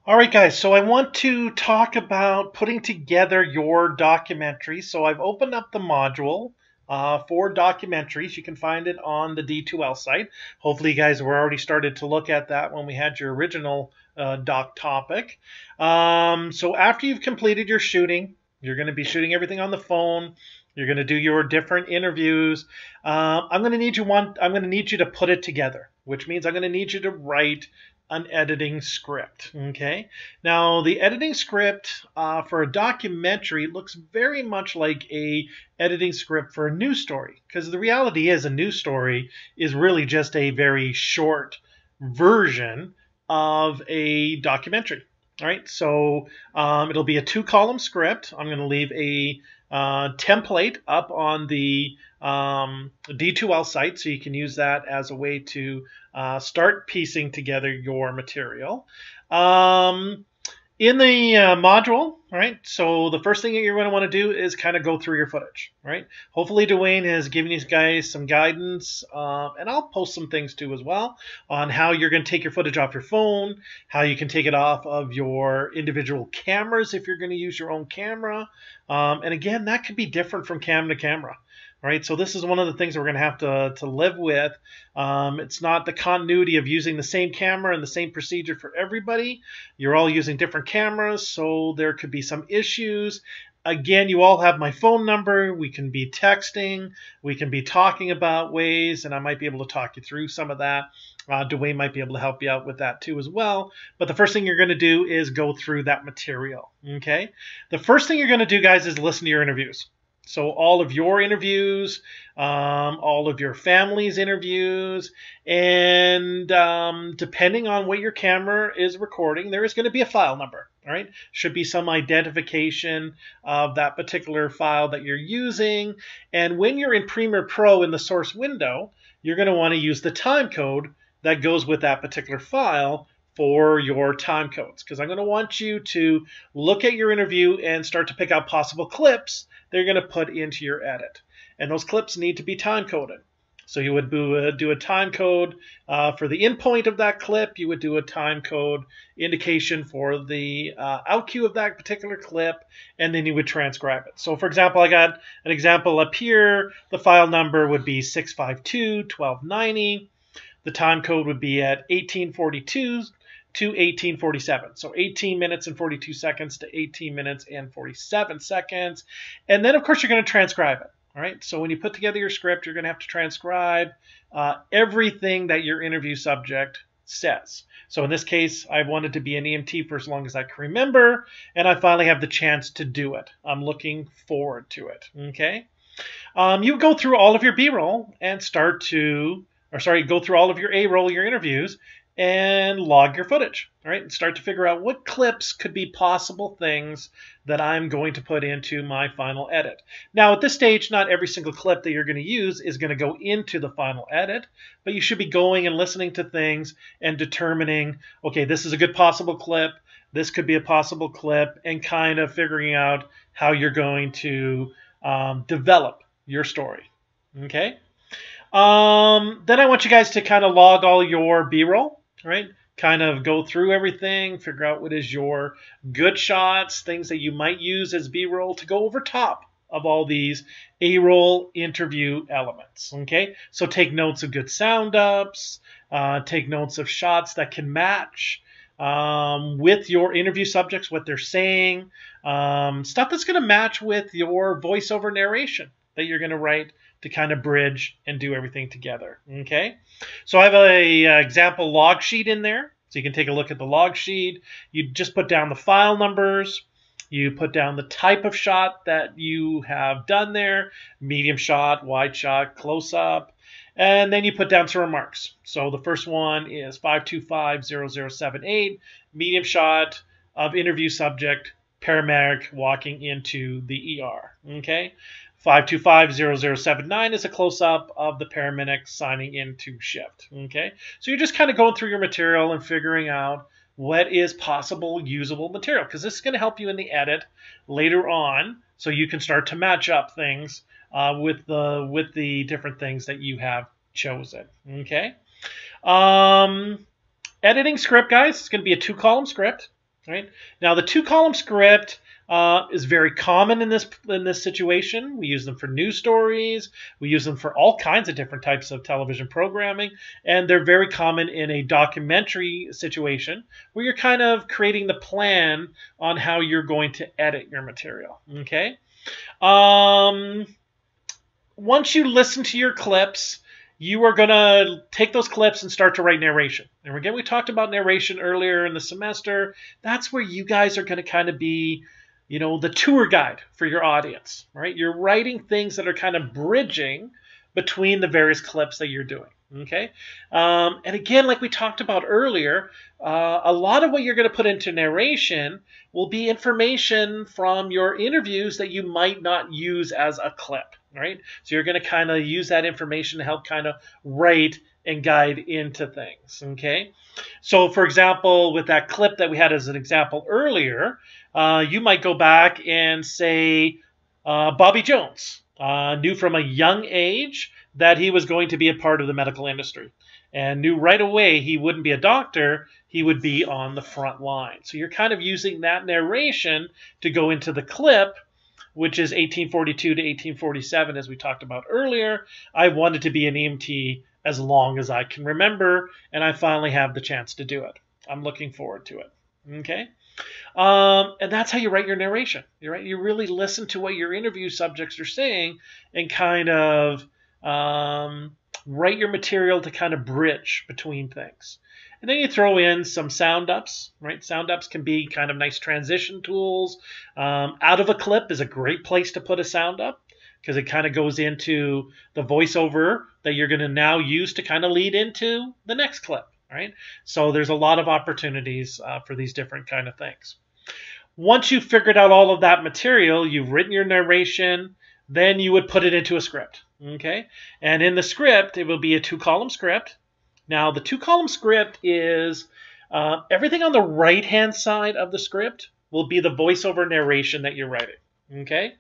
All right, guys, so I want to talk about putting together your documentary. So I've opened up the module for documentaries. You can find it on the D2L site. Hopefully, you guys were already started to look at that when we had your original doc topic. So after you've completed your shooting, you're going to be shooting everything on the phone. You're going to do your different interviews. I'm going to need you to put it together, which means I'm going to need you to write an editing script. Okay. Now, the editing script for a documentary looks very much like a editing script for a news story, because the reality is a news story is really just a very short version of a documentary. All right. So it'll be a 2-column script. I'm going to leave a template up on the D2L site, so you can use that as a way to start piecing together your material. In the module, all right, so the first thing that you're going to want to do is kind of go through your footage, right? Hopefully Dwayne has given you guys some guidance, and I'll post some things too as well on how you're going to take your footage off your phone, how you can take it off of your individual cameras if you're going to use your own camera. And again, that could be different from cam to camera. Right, so this is one of the things that we're going to have to live with. It's not the continuity of using the same camera and the same procedure for everybody. You're all using different cameras, so there could be some issues. Again, you all have my phone number. We can be texting. We can be talking about ways, and I might be able to talk you through some of that. Dwayne might be able to help you out with that too as well. But the first thing you're going to do is go through that material. Okay. The first thing you're going to do, guys, is listen to your interviews. So all of your interviews, all of your family's interviews, and depending on what your camera is recording, there is going to be a file number. All right, should be some identification of that particular file that you're using. And when you're in Premiere Pro in the source window, you're going to want to use the time code that goes with that particular file for your time codes, because I'm going to want you to look at your interview and start to pick out possible clips that you're going to put into your edit. And those clips need to be time coded. So you would do a time code for the in point of that clip. You would do a time code indication for the out cue of that particular clip, and then you would transcribe it. So for example, I got an example up here. The file number would be 652.1290. The time code would be at 1842 to 1847. So 18 minutes and 42 seconds to 18 minutes and 47 seconds. And then, of course, you're going to transcribe it. All right. So when you put together your script, you're going to have to transcribe everything that your interview subject says. So in this case, I wanted to be an EMT for as long as I can remember, and I finally have the chance to do it. I'm looking forward to it. Okay. You go through all of your B-roll and go through all of your A-roll, your interviews, and log your footage, all right? And start to figure out what clips could be possible things that I'm going to put into my final edit. Now, at this stage, not every single clip that you're going to use is going to go into the final edit, but you should be going and listening to things and determining, okay, this is a good possible clip, this could be a possible clip, and kind of figuring out how you're going to develop your story, okay? Then I want you guys to kind of log all your B-roll, right? Kind of go through everything, figure out what is your good shots, things that you might use as B-roll to go over top of all these A-roll interview elements, okay? So take notes of good sound ups, take notes of shots that can match with your interview subjects, what they're saying, stuff that's going to match with your voiceover narration that you're going to write to kind of bridge and do everything together, okay? So I have a example log sheet in there, so you can take a look at the log sheet. You just put down the file numbers, you put down the type of shot that you have done there, medium shot, wide shot, close-up, and then you put down some remarks. So the first one is 525-0078, medium shot of interview subject, paramedic walking into the ER, okay? 525-0079 is a close-up of the paramedic signing into shift. Okay, so you're just kind of going through your material and figuring out what is possible usable material, because this is going to help you in the edit later on, so you can start to match up things with the different things that you have chosen. Okay, editing script, guys. It's going to be a 2-column script. Right? Now, the two-column script is very common in this situation. We use them for news stories. We use them for all kinds of different types of television programming, and they're very common in a documentary situation where you're kind of creating the plan on how you're going to edit your material. Okay. Once you listen to your clips, you are going to take those clips and start to write narration. And again, we talked about narration earlier in the semester. That's where you guys are going to kind of be, the tour guide for your audience, right? You're writing things that are kind of bridging between the various clips that you're doing. Okay. And again, like we talked about earlier, a lot of what you're going to put into narration will be information from your interviews that you might not use as a clip, right? So you're going to kind of use that information to help kind of write and guide into things. Okay. So for example, with that clip that we had as an example earlier, you might go back and say, Bobby Jones knew from a young age that he was going to be a part of the medical industry and knew right away he wouldn't be a doctor, he would be on the front line. So you're kind of using that narration to go into the clip, which is 1842 to 1847, as we talked about earlier. I wanted to be an EMT as long as I can remember, and I finally have the chance to do it. I'm looking forward to it. Okay? And that's how you write your narration. You really listen to what your interview subjects are saying and kind of write your material to kind of bridge between things. And then you throw in some sound ups, right? Sound ups can be kind of nice transition tools. Out of a clip is a great place to put a sound up because it kind of goes into the voiceover that you're going to now use to kind of lead into the next clip, right? So there's a lot of opportunities for these different kind of things. Once you've figured out all of that material, you've written your narration, then you would put it into a script, okay? And in the script, it will be a two-column script. Now, the two-column script is everything on the right-hand side of the script will be the voiceover narration that you're writing, okay?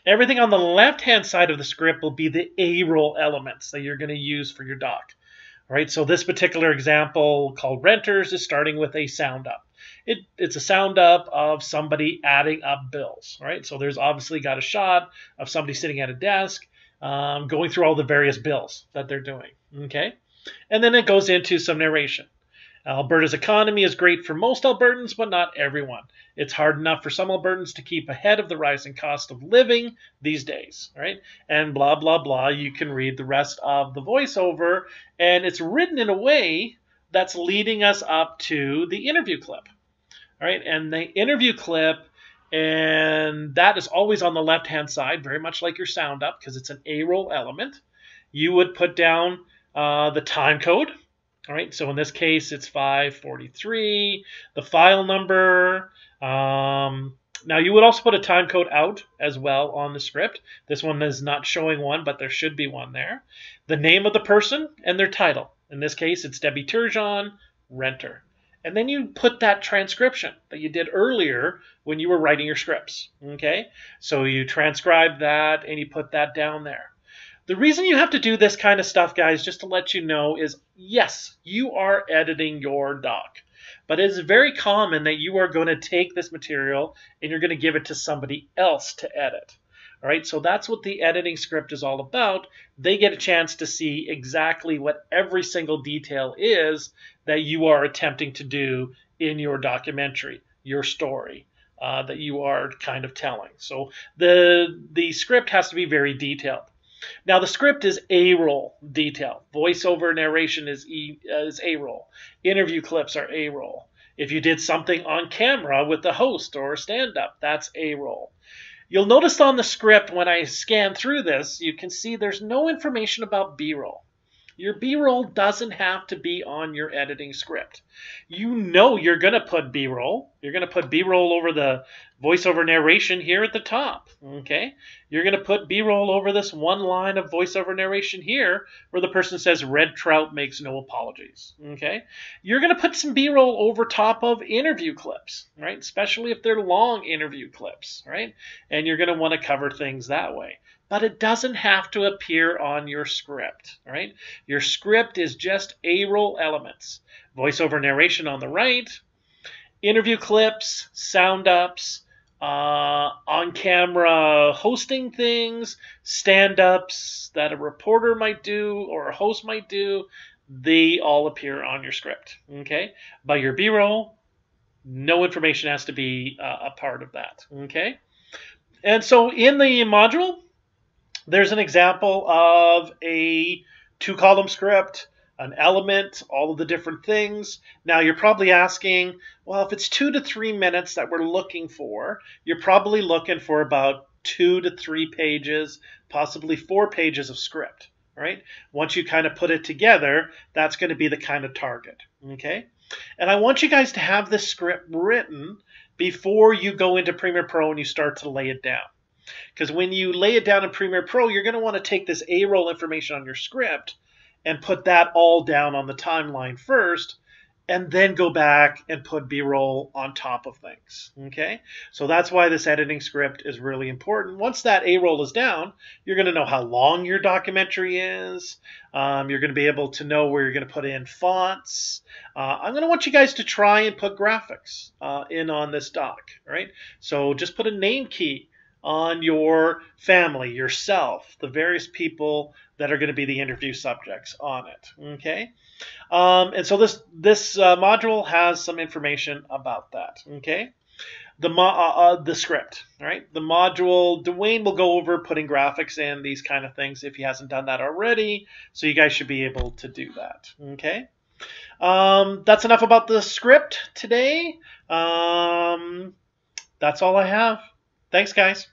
Everything on the left-hand side of the script will be the A-roll elements that you're going to use for your doc, all right? So this particular example called Renters is starting with a sound up. It's a sound up of somebody adding up bills, right? So there's obviously got a shot of somebody sitting at a desk going through all the various bills that they're doing, okay? And then it goes into some narration. Alberta's economy is great for most Albertans, but not everyone. It's hard enough for some Albertans to keep ahead of the rising cost of living these days, right? And blah, blah, blah. You can read the rest of the voiceover, and it's written in a way that's leading us up to the interview clip. All right, and the interview clip, and that is always on the left-hand side, very much like your sound up, because it's an A-roll element. You would put down the time code. All right, so in this case, it's 543, the file number. Now, you would also put a time code out as well on the script. This one is not showing one, but there should be one there. The name of the person and their title. In this case, it's Debbie Turgeon, renter. And then you put that transcription that you did earlier when you were writing your scripts, okay? So you transcribe that and you put that down there. The reason you have to do this kind of stuff, guys, just to let you know, is yes, you are editing your doc. But it is very common that you are going to take this material and you're going to give it to somebody else to edit. All right, so that's what the editing script is all about. They get a chance to see exactly what every single detail is that you are attempting to do in your documentary, your story that you are kind of telling. So the script has to be very detailed. Now, the script is A-roll detail. Voiceover narration is A-roll. Interview clips are A-roll. If you did something on camera with the host or stand-up, that's A-roll. You'll notice on the script when I scan through this, you can see there's no information about B-roll. Your B-roll doesn't have to be on your editing script. You know you're going to put B-roll. You're going to put B-roll over the voiceover narration here at the top, okay? You're going to put B-roll over this one line of voiceover narration here where the person says, Red Trout makes no apologies, okay? You're going to put some B-roll over top of interview clips, right? Especially if they're long interview clips, right? And you're going to want to cover things that way. But it doesn't have to appear on your script, right? Your script is just A-roll elements. Voiceover narration on the right, interview clips, sound ups, on camera hosting things, stand ups that a reporter might do or a host might do, they all appear on your script. Okay, but your B-roll, no information has to be a part of that. Okay, and so in the module, there's an example of a 2-column script, an element, all of the different things. Now you're probably asking, well, if it's 2 to 3 minutes that we're looking for, you're probably looking for about 2 to 3 pages, possibly 4 pages of script, right? Once you kind of put it together, that's going to be the kind of target, okay? And I want you guys to have this script written before you go into Premiere Pro and you start to lay it down. Because when you lay it down in Premiere Pro, you're going to want to take this A-roll information on your script and put that all down on the timeline first, and then go back and put B-roll on top of things. Okay, so that's why this editing script is really important. Once that A-roll is down, you're going to know how long your documentary is. You're going to be able to know where you're going to put in fonts. I'm going to want you guys to try and put graphics in on this doc, right? So just put a name key on your family, yourself, the various people that are going to be the interview subjects on it. Okay, and so this module has some information about that. Okay, the script, all right? The module, Dwayne will go over putting graphics in, these kind of things if he hasn't done that already. So you guys should be able to do that. Okay, that's enough about the script today. That's all I have. Thanks, guys.